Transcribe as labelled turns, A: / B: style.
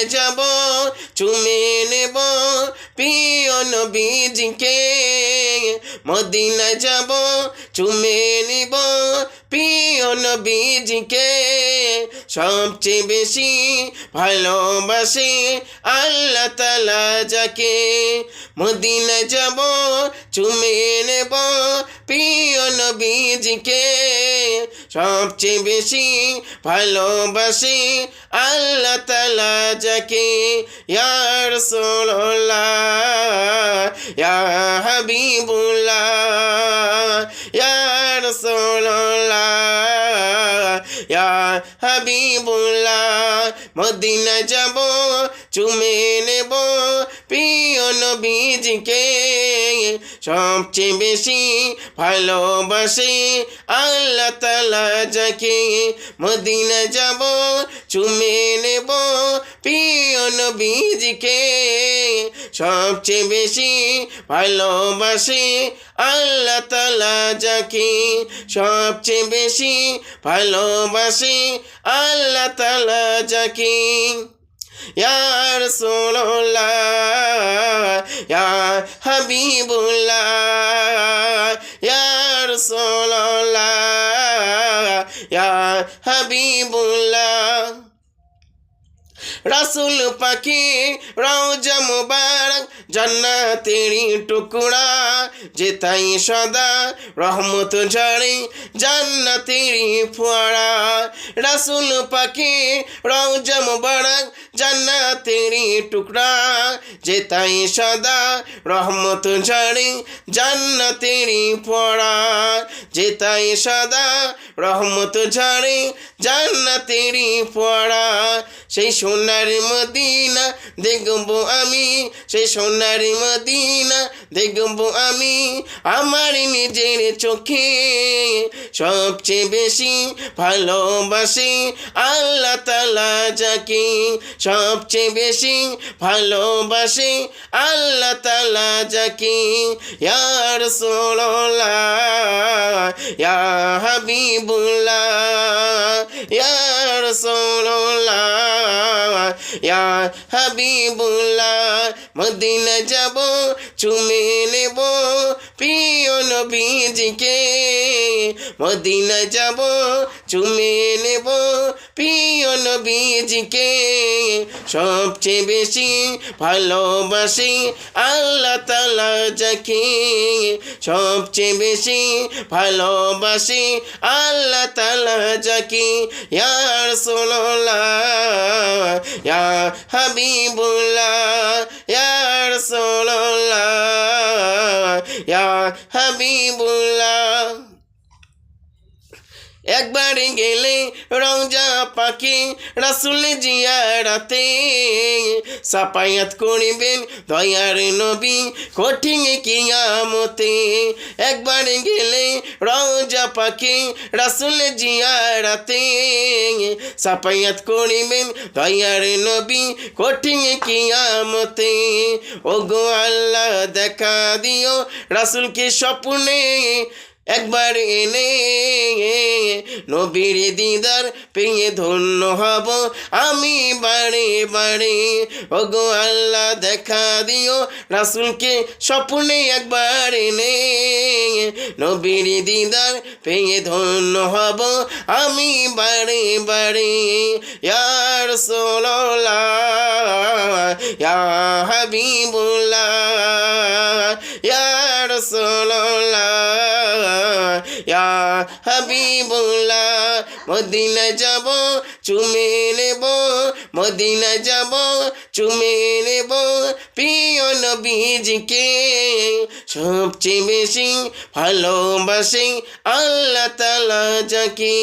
A: মদিনায় যাব চুমে নেব প্রিয় নবীজিকে মদিনায় যাব চুমে নিব প্রিয় নবীজিকে সবচেয়ে বেশি ভালোবাসি আল্লাহ তাআলা যাকে মদিনায় যাব চুমে নেব প্রিয় নবীজিকে সবচেয়ে বেশি ভালোবাসি আল্লাহ তাআলা যাকে ইয়া রাসূলুল্লাহ ইয়া হাবিবুল্লাহ ইয়া রাসূলুল্লাহ ইয়া হাবিবুল্লাহ মদিনায় যাব চুমে নেব প্রিয় নবীজিকে সবচেয়ে বেশি ভালোবাসি আল্লাহ তাআলা যাকে মদিনায় যাব চুমে নেব প্রিয় নবীজিকে সবচেয়ে বেশি ভালোবাসি আল্লাহ তাআলা যাকে সবচেয়ে বেশি ভালোবাসি আল্লাহ তাআলা যাকে ইয়া রাসূলুল্লাহ ইয়া হাবিবুল্লাহ ইয়া রাসূলুল্লাহ ইয়া হাবিবুল্লাহ रसूल पाकी रौजा मुबारक जन्नतेरी टुकड़ा जेताई सदा रहमत झड़ी जन्नतेरी फुआरा रसूल पाकी रौजा मुबारक जन्नतेरी टुकड़ा जेताई सदा रहमत झड़ी जन्नतेरी फुआरा जेताई सदा रहमत झड़ी जन्नतेरी फुआरा সেই সোনার মদিনা দেখবো আমি সেই সোনার মদিনা দেখবো আমি আমার নিজের চোখে সবচেয়ে বেশি ভালোবাসি আল্লাহ তাআলা যাকে সবচেয়ে বেশি ভালোবাসি আল্লাহ তাআলা যাকে ইয়া রাসূলুল্লাহ ইয়া হাবিবুল্লাহ ইয়া রাসূলুল্লাহ ইয়া হাবিবুল্লাহ মদিনা যাব চুমে নেব প্রিয় নবীজিকে মদিনা যাব চুমে নেব প্রিয় নবীজিকে সবচেয়ে বেশি ভালোবাসি আল্লাহ তাআলা যাকে সবচেয়ে বেশি ভালোবাসি আল্লাহ তাআলা যাকে ইয়া রাসূলুল্লাহ ইয়া হাবিবুল্লাহ ইয়া রাসূলুল্লাহ ইয়া হাবিবুল্লাহ একবার গেলে রওজা পাকে রাসূল জিয়ারতে সাফায়াত করিবেন দয়ার নবী কঠিন কিয়ামতে একবার গেলে রওজা পাকে রাসূল জিয়ারতে সাফায়াত করিবেন দয়ার নবী কঠিন কিয়ামতে ওগো আল্লাহ দেখা দিও রাসূলকে স্বপ্নে একবার এনে নবীর দিদার পেয়ে ধন্য হব আমি বারে বারে ওগো আল্লাহ দেখা দিও রাসূলকে স্বপ্নে একবার এনে নবীর দিদার পেয়ে ধন্য হব আমি বারে বারে ইয়া রাসূলুল্লাহ ইয়া হাবিবুল্লাহ ইয়া রাসূলুল্লাহ ইয়া হাবিবুল্লাহ মদিনা যাব চুমে নেব মদিনা যাব চুমে নেব প্রিয় নবীজিকে সবচেয়ে বেশি ভালোবাসি আল্লাহ তাআলা যাকে